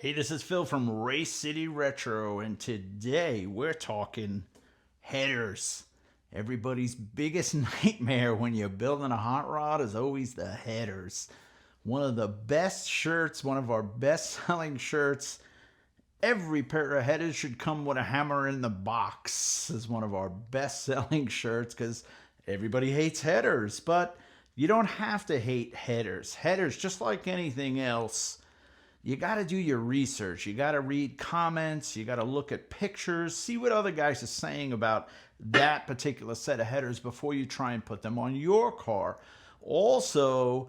Hey, this is Phil from Race City Retro, and today we're talking headers. Everybody's biggest nightmare when you're building a hot rod is always the headers. One of the best shirts, one of our best selling shirts. Every pair of headers should come with a hammer in the box is one of our best selling shirts because everybody hates headers, but you don't have to hate headers. Headers, just like anything else, you got to do your research. You got to read comments. You got to look at pictures, see what other guys are saying about that particular set of headers before you try and put them on your car. Also,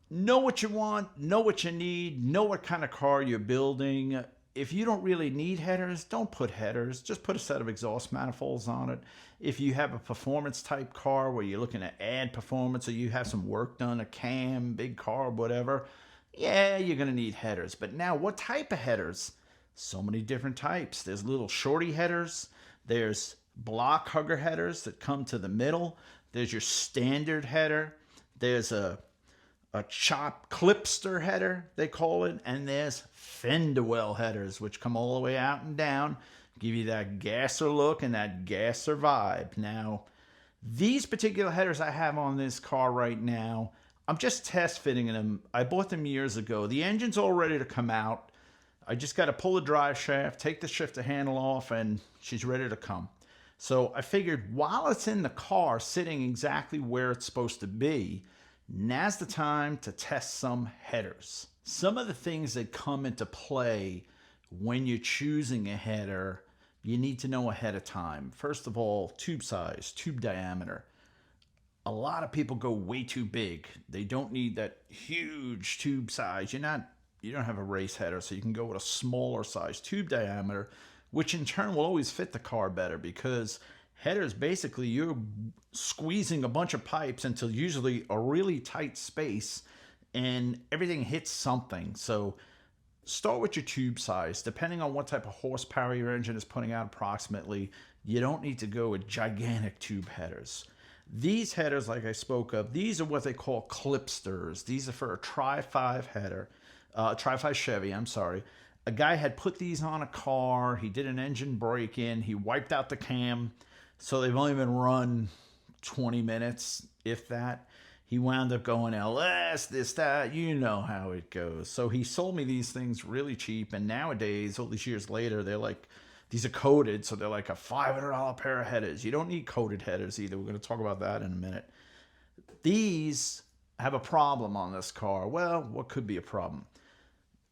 know what you want, know what you need, know what kind of car you're building. If you don't really need headers, don't put headers. Just put a set of exhaust manifolds on it. If you have a performance type car where you're looking to add performance or you have some work done, a cam, big car, whatever, yeah, you're going to need headers. But now, what type of headers? So many different types. There's little shorty headers. There's block hugger headers that come to the middle. There's your standard header. There's a chop Clipster header, they call it. And there's Fenderwell headers, which come all the way out and down, give you that gasser look and that gasser vibe. Now, these particular headers I have on this car right now, I'm just test fitting them. I bought them years ago. The engine's all ready to come out. I just got to pull the drive shaft, take the shifter handle off, and she's ready to come. So I figured while it's in the car, sitting exactly where it's supposed to be, now's the time to test some headers. Some of the things that come into play when you're choosing a header, you need to know ahead of time. First of all, tube size, tube diameter. A lot of people go way too big. They don't need that huge tube size. You don't have a race header, so you can go with a smaller size tube diameter, which in turn will always fit the car better because headers, basically you're squeezing a bunch of pipes into usually a really tight space and everything hits something. So start with your tube size. Depending on what type of horsepower your engine is putting out approximately, you don't need to go with gigantic tube headers. These headers, like I spoke of, these are what they call Clipsters. These are for a Tri-5 header, Tri-5 Chevy, I'm sorry. A guy had put these on a car. He did an engine break-in. He wiped out the cam. So they've only been run 20 minutes, if that. He wound up going LS, this, that. You know how it goes. So he sold me these things really cheap. And nowadays, all these years later, they're like, these are coated, so they're like a $500 pair of headers. You don't need coated headers either. We're going to talk about that in a minute. These have a problem on this car. Well, what could be a problem?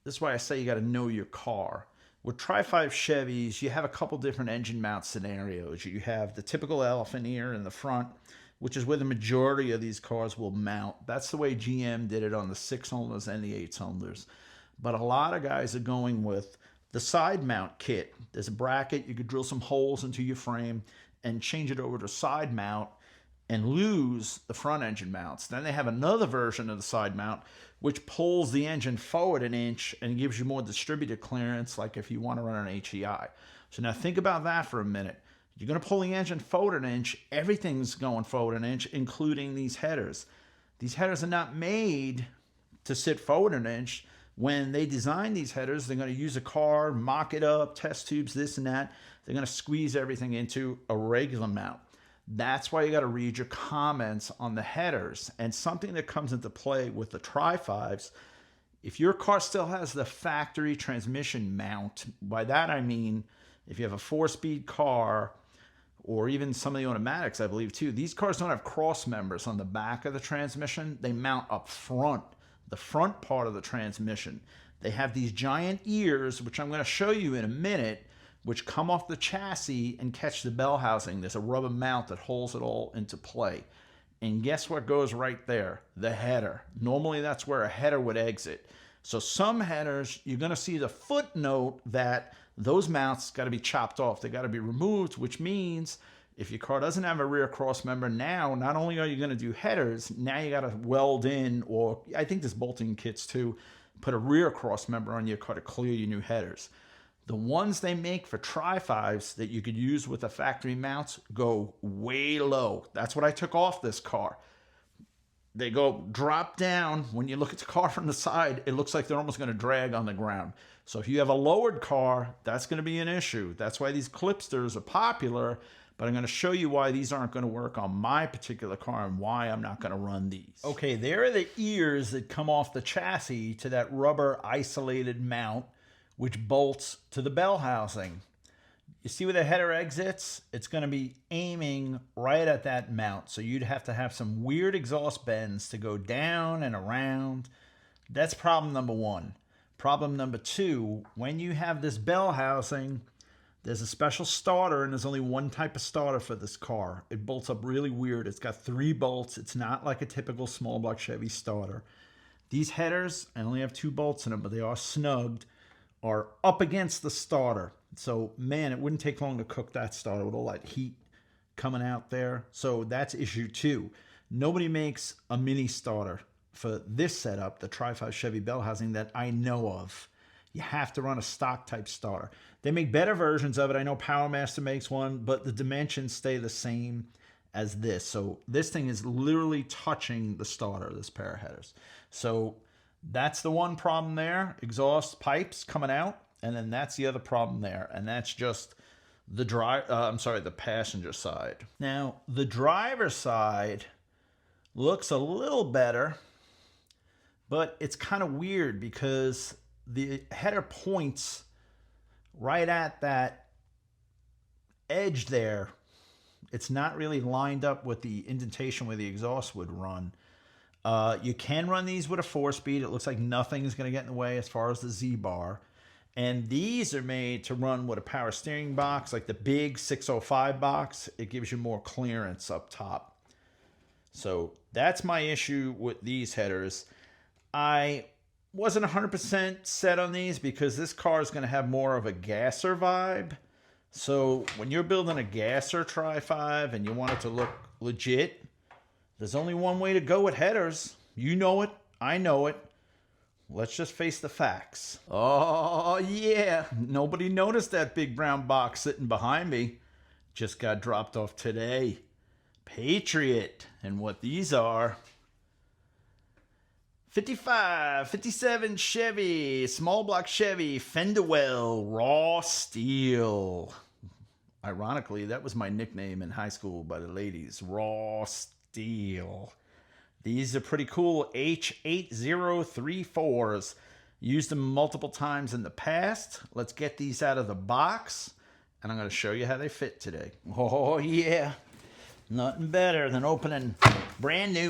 This is why I say you got to know your car. With Tri-5 Chevys, you have a couple different engine mount scenarios. You have the typical elephant ear in the front, which is where the majority of these cars will mount. That's the way GM did it on the 6-cylinders and the 8-cylinders. But a lot of guys are going with the side mount kit. There's a bracket. You could drill some holes into your frame and change it over to side mount and lose the front engine mounts. Then they have another version of the side mount which pulls the engine forward an inch and gives you more distributed clearance, like if you want to run an HEI. So now think about that for a minute. You're going to pull the engine forward an inch. Everything's going forward an inch, including these headers. These headers are not made to sit forward an inch. When they design these headers, they're going to use a car, mock it up, test tubes, this and that. They're going to squeeze everything into a regular mount. That's why you got to read your comments on the headers. And something that comes into play with the Tri-5s, if your car still has the factory transmission mount, by that I mean if you have a 4-speed car or even some of the automatics, I believe too, these cars don't have cross members on the back of the transmission. They mount up front, the front part of the transmission. They have these giant ears, which I'm going to show you in a minute, which come off the chassis and catch the bell housing. There's a rubber mount that holds it all into play. And guess what goes right there? The header. Normally that's where a header would exit. So some headers, you're going to see the footnote that those mounts got to be chopped off. They got to be removed, which means if your car doesn't have a rear cross member, now not only are you going to do headers, now you got to weld in, or I think there's bolting kits too, put a rear cross member on your car to clear your new headers. The ones they make for Tri-5s that you could use with the factory mounts go way low. That's what I took off this car. they go drop down. When you look at the car from the side, it looks like they're almost going to drag on the ground. So if you have a lowered car, that's going to be an issue. That's why these Clipsters are popular, but I'm going to show you why these aren't going to work on my particular car and why I'm not going to run these. Okay, there are the ears that come off the chassis to that rubber isolated mount, which bolts to the bell housing. You see where the header exits? It's going to be aiming right at that mount. So you'd have to have some weird exhaust bends to go down and around. That's problem number one. Problem number two, when you have this bell housing, there's a special starter, and there's only one type of starter for this car. It bolts up really weird. It's got 3 bolts. It's not like a typical small block Chevy starter. These headers, I only have 2 bolts in them, but they are snugged, are up against the starter. So, man, it wouldn't take long to cook that starter with all that heat coming out there. So that's issue 2. Nobody makes a mini starter for this setup, the Tri-5 Chevy bell housing, that I know of. You have to run a stock type starter. They make better versions of it. I know PowerMaster makes one, but the dimensions stay the same as this. So this thing is literally touching the starter, this pair of headers. So that's the one problem there. Exhaust pipes coming out. And then that's the other problem there. And that's just the the passenger side. Now, the driver's side looks a little better, but it's kind of weird because the header points right at that edge there. It's not really lined up with the indentation where the exhaust would run. You can run these with a 4-speed. It looks like nothing is going to get in the way as far as the Z-bar. And these are made to run with a power steering box, like the big 605 box. It gives you more clearance up top. So that's my issue with these headers. I wasn't 100% set on these because this car is going to have more of a gasser vibe. So when you're building a gasser Tri-5 and you want it to look legit, there's only one way to go with headers. You know it. I know it. Let's just face the facts. Oh, yeah. Nobody noticed that big brown box sitting behind me. Just got dropped off today. Patriot. And what these are: 55, 57 Chevy, small block Chevy Fenderwell raw steel. Ironically, that was my nickname in high school by the ladies. Raw steel. These are pretty cool H8034s. Used them multiple times in the past. Let's get these out of the box, and I'm going to show you how they fit today. Oh, yeah. Nothing better than opening brand new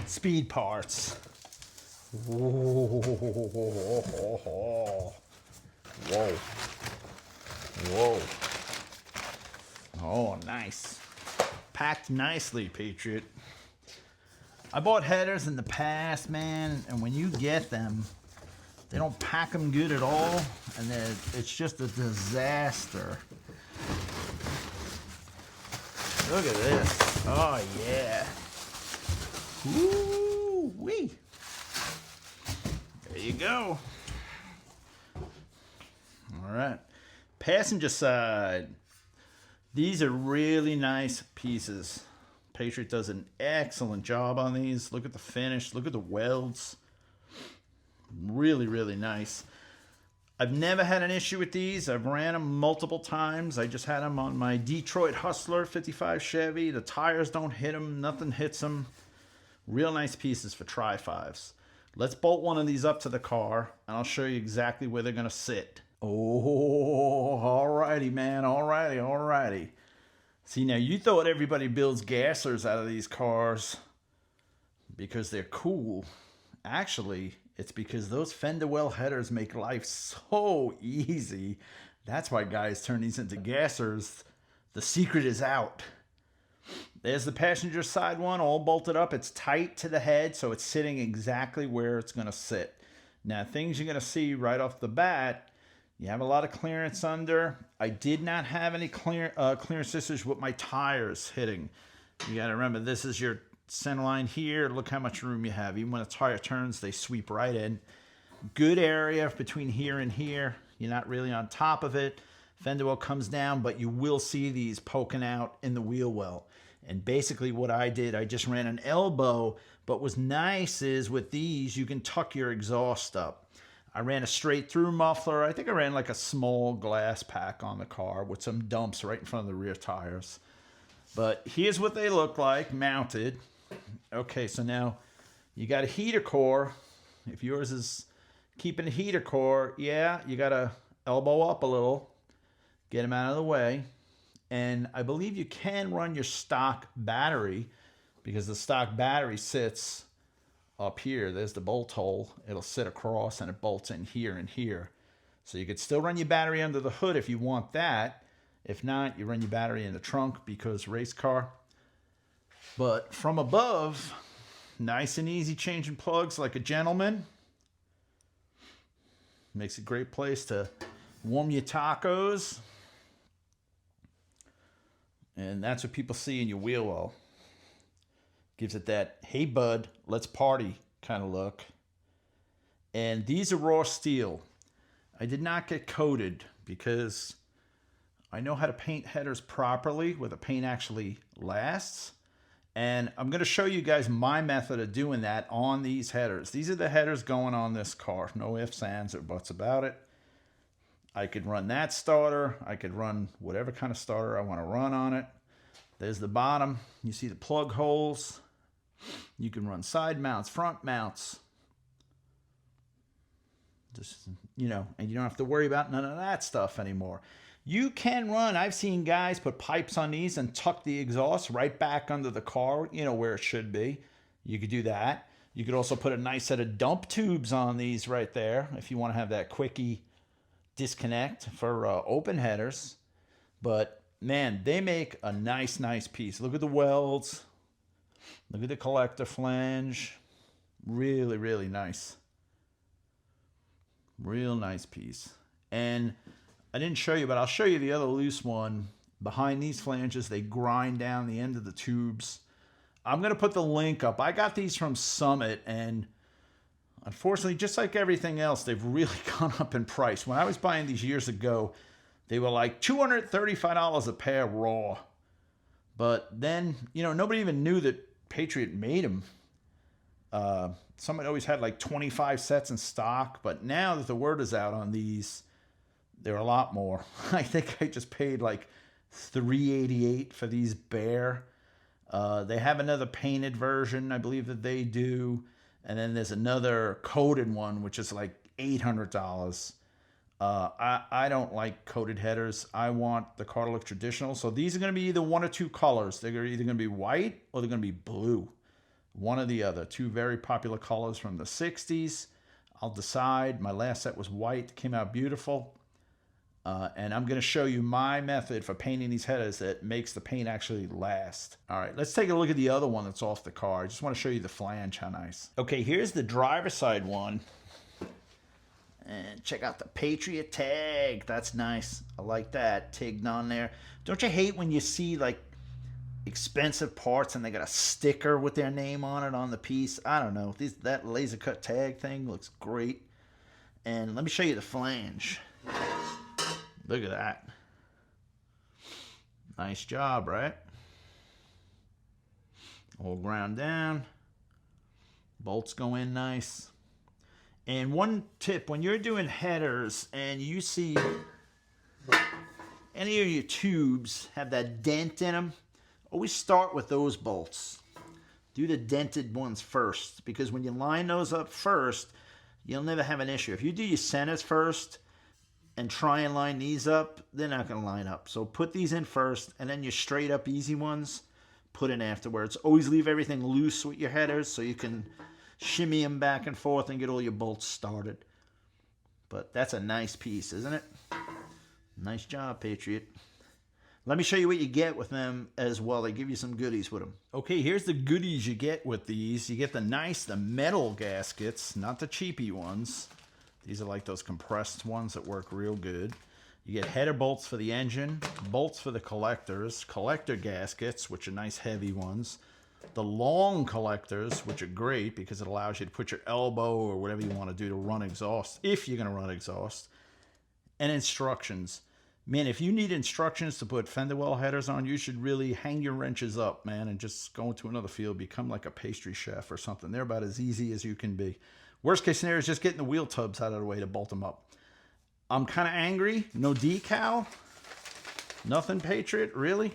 speed parts. Whoa. Whoa. Whoa. Oh, nice. Packed nicely, Patriot. I bought headers in the past, man, and when you get them, they don't pack them good at all, and it's just a disaster. Look at this. Oh, yeah. Woo-wee. There you go. All right. Passenger side. These are really nice pieces. Patriot does an excellent job on these. Look at the finish. Look at the welds. Really, really nice. I've never had an issue with these. I've ran them multiple times. I just had them on my Detroit Hustler 55 Chevy. The tires don't hit them. Nothing hits them. Real nice pieces for Tri-5s. Let's bolt one of these up to the car, and I'll show you exactly where they're going to sit. Oh, alrighty, man. Alrighty. See, now you thought everybody builds gassers out of these cars because they're cool. Actually, it's because those Fenderwell headers make life so easy. That's why guys turn these into gassers. The secret is out. There's the passenger side one, all bolted up. It's tight to the head, so it's sitting exactly where it's going to sit. Now, things you're going to see right off the bat: you have a lot of clearance under. I did not have any clearance issues with my tires hitting. You got to remember, this is your center line here. Look how much room you have. Even when a tire turns, they sweep right in. Good area between here and here. You're not really on top of it. Fender well comes down, but you will see these poking out in the wheel well. And basically what I did, I just ran an elbow, but what's nice is with these, you can tuck your exhaust up. I ran a straight through muffler. I think I ran like a small glass pack on the car with some dumps right in front of the rear tires. But here's what they look like mounted. Okay, so now you got a heater core. If yours is keeping a heater core, yeah, you got to elbow up a little, get them out of the way. And I believe you can run your stock battery because the stock battery sits up here. There's the bolt hole. It'll sit across and it bolts in here and here. So you could still run your battery under the hood if you want that. If not, you run your battery in the trunk because race car. But from above, nice and easy changing plugs like a gentleman. Makes a great place to warm your tacos. And that's what people see in your wheel well. Gives it that, hey bud, let's party kind of look. And these are raw steel. I did not get coated because I know how to paint headers properly where the paint actually lasts. And I'm going to show you guys my method of doing that on these headers. These are the headers going on this car. No ifs, ands, or buts about it. I could run that starter. I could run whatever kind of starter I want to run on it. There's the bottom. You see the plug holes. You can run side mounts, front mounts. Just, you know, and you don't have to worry about none of that stuff anymore. You can run, I've seen guys put pipes on these and tuck the exhaust right back under the car, you know, where it should be. You could do that. You could also put a nice set of dump tubes on these right there if you want to have that quickie disconnect for open headers. But man, they make a nice piece. Look at the welds. Look at the collector flange. Really nice. Real nice piece. And I didn't show you, but I'll show you the other loose one. Behind these flanges, they grind down the end of the tubes. I'm going to put the link up. I got these from Summit, and unfortunately, just like everything else, they've really gone up in price. When I was buying these years ago, they were like $235 a pair raw. But then, you know, nobody even knew that Patriot made them. Summit always had like 25 sets in stock, but now that the word is out on these, they're a lot more. I think I just paid like $388 for these bare. They have another painted version, I believe that they do. And then there's another coated one, which is like $800. I don't like coated headers. I want the car to look traditional. So these are going to be either one or two colors. They're either going to be white or they're going to be blue. One or the other. Two very popular colors from the 60s. I'll decide. My last set was white. Came out beautiful. And I'm going to show you my method for painting these headers that makes the paint actually last. All right, let's take a look at the other one that's off the car. I just want to show you the flange, how nice. Okay, here's the driver's side one. And check out the Patriot tag. That's nice. I like that. Tagged on there. Don't you hate when you see like expensive parts and they got a sticker with their name on it on the piece? I don't know. That laser cut tag thing looks great. And let me show you the flange. Look at that. Nice job, right? All ground down. Bolts go in nice. And one tip, when you're doing headers and you see any of your tubes have that dent in them, always start with those bolts. Do the dented ones first, because when you line those up first, you'll never have an issue. If you do your centers first and try and line these up, they're not going to line up. So put these in first, and then your straight up easy ones, put in afterwards. Always leave everything loose with your headers so you can shimmy them back and forth and get all your bolts started. But that's a nice piece, isn't it? Nice job, Patriot. Let me show you what you get with them as well. They give you some goodies with them. Okay, here's the goodies you get with these. You get the metal gaskets, not the cheapy ones. These are like those compressed ones that work real good. You get header bolts for the engine, bolts for the collectors, collector gaskets, which are nice heavy ones. The long collectors, which are great because it allows you to put your elbow or whatever you want to do to run exhaust, if you're going to run exhaust. And instructions. Man, if you need instructions to put Fenderwell headers on, you should really hang your wrenches up, man, and just go into another field, become like a pastry chef or something. They're about as easy as you can be. Worst case scenario is just getting the wheel tubs out of the way to bolt them up. I'm kind of angry. No decal. Nothing, Patriot. Really?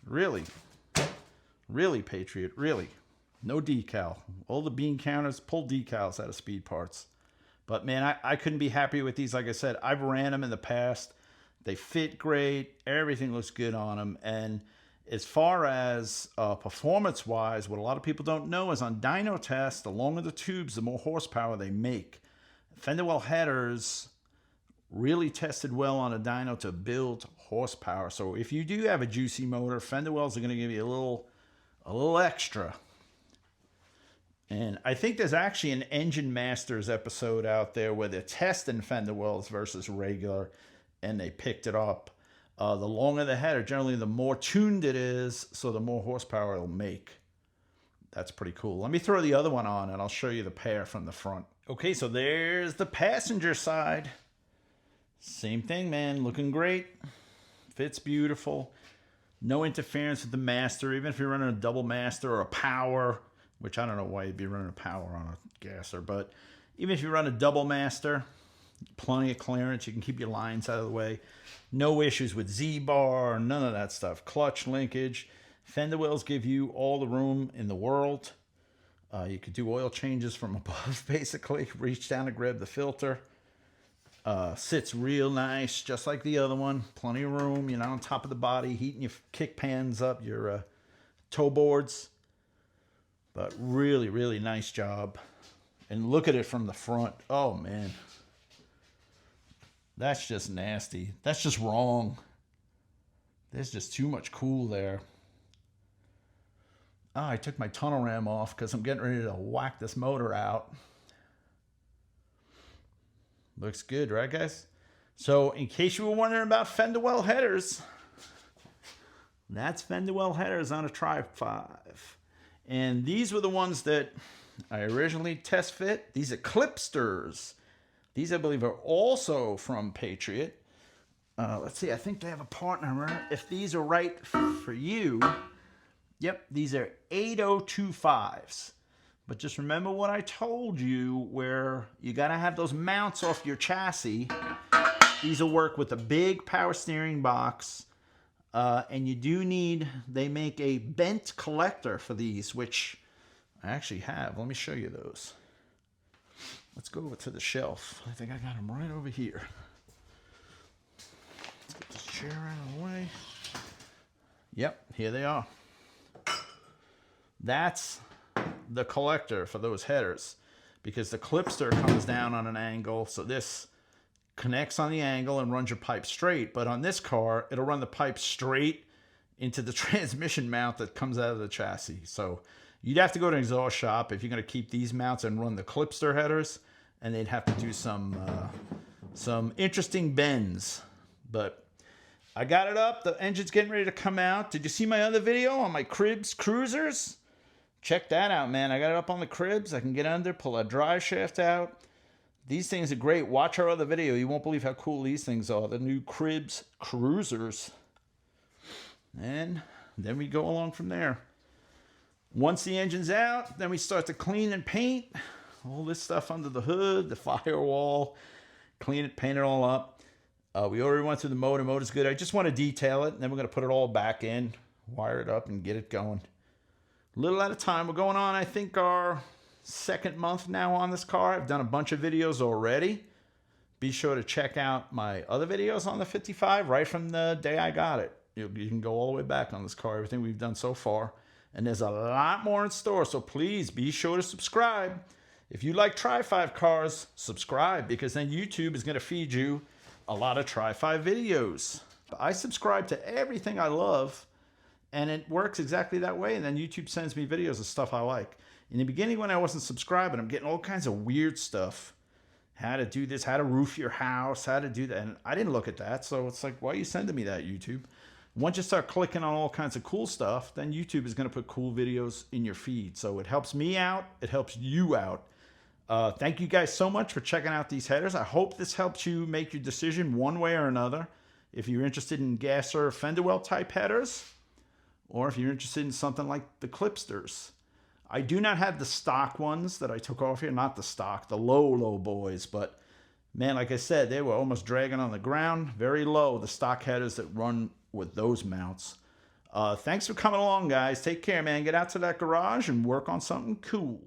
Really? Really, Patriot? Really? No decal. All the bean counters, pull decals out of Speed Parts. But man, I couldn't be happier with these. Like I said, I've ran them in the past. They fit great. Everything looks good on them. And as far as performance-wise, what a lot of people don't know is on dyno tests, the longer the tubes, the more horsepower they make. Fenderwell headers really tested well on a dyno to build horsepower. So if you do have a juicy motor, Fenderwells are going to give you a little extra. And I think there's actually an Engine Masters episode out there where they're testing Fenderwells versus regular, and they picked it up. The longer the header, generally the more tuned it is, so the more horsepower it'll make. That's pretty cool. Let me throw the other one on and I'll show you the pair from the front. Okay, so there's the passenger side. Same thing, man. Looking great. Fits beautiful. No interference with the master, even if you're running a double master or a power, which I don't know why you'd be running a power on a gasser, but even if you run a double master, plenty of clearance. You can keep your lines out of the way. No issues with Z-bar, none of that stuff. Clutch linkage. Fenderwells give you all the room in the world. You could do oil changes from above, basically. Reach down to grab the filter. Sits real nice, just like the other one. Plenty of room. You're not on top of the body, heating your kick pans up, your toe boards. But really, really nice job. And look at it from the front. Oh, man. That's just nasty. That's just wrong. There's just too much cool there. Oh, I took my tunnel ram off because I'm getting ready to whack this motor out. Looks good, right, guys? So, in case you were wondering about Fenderwell headers, that's Fenderwell headers on a Tri-5. And these were the ones that I originally test fit. These are Clipsters. These, I believe, are also from Patriot. Let's see. I think they have a part number. If these are right for you, yep, these are 8025s. But just remember what I told you, where you got to have those mounts off your chassis. These will work with a big power steering box. And you do need, they make a bent collector for these, which I actually have. Let me show you those. Let's go over to the shelf. I think I got them right over here. Let's get this chair out of the way. Yep, here they are. That's the collector for those headers, because the Clipster comes down on an angle, so this connects on the angle and runs your pipe straight. But on this car, it'll run the pipe straight into the transmission mount that comes out of the chassis. So you'd have to go to an exhaust shop if you're going to keep these mounts and run the Clipster headers, and they'd have to do some interesting bends. But I got it up. The engine's getting ready to come out. Did you see my other video on my Cribs Cruisers? Check that out, man. I got it up on the Cribs. I can get under, pull that drive shaft out. These things are great. Watch our other video. You won't believe how cool these things are. The new Cribs Cruisers. And then we go along from there. Once the engine's out, then we start to clean and paint. All this stuff under the hood, the firewall. Clean it, paint it all up. We already went through the motor. Motor's good. I just want to detail it, and then we're going to put it all back in, wire it up, and get it going. A little at a time. We're going on, I think, our second month now on this car. I've done a bunch of videos already. Be sure to check out my other videos on the 55 right from the day I got it. You can go all the way back on this car, everything we've done so far. And there's a lot more in store, so please be sure to subscribe. If you like Tri-5 cars, subscribe, because then YouTube is going to feed you a lot of Tri-5 videos. I subscribe to everything I love, and it works exactly that way. And then YouTube sends me videos of stuff I like. In the beginning, when I wasn't subscribing, I'm getting all kinds of weird stuff. How to do this, how to roof your house, how to do that. And I didn't look at that, so it's like, why are you sending me that, YouTube? Once you start clicking on all kinds of cool stuff, then YouTube is going to put cool videos in your feed. So it helps me out. It helps you out. Thank you guys so much for checking out these headers. I hope this helps you make your decision one way or another. if you're interested in Gasser Fenderwell type headers, or if you're interested in something like the Clipsters. I do not have the stock ones that I took off here, not the stock, the low boys, but man, like I said, they were almost dragging on the ground, very low, the stock headers that run with those mounts. Thanks for coming along, guys. Take care, man. Get out to that garage and work on something cool.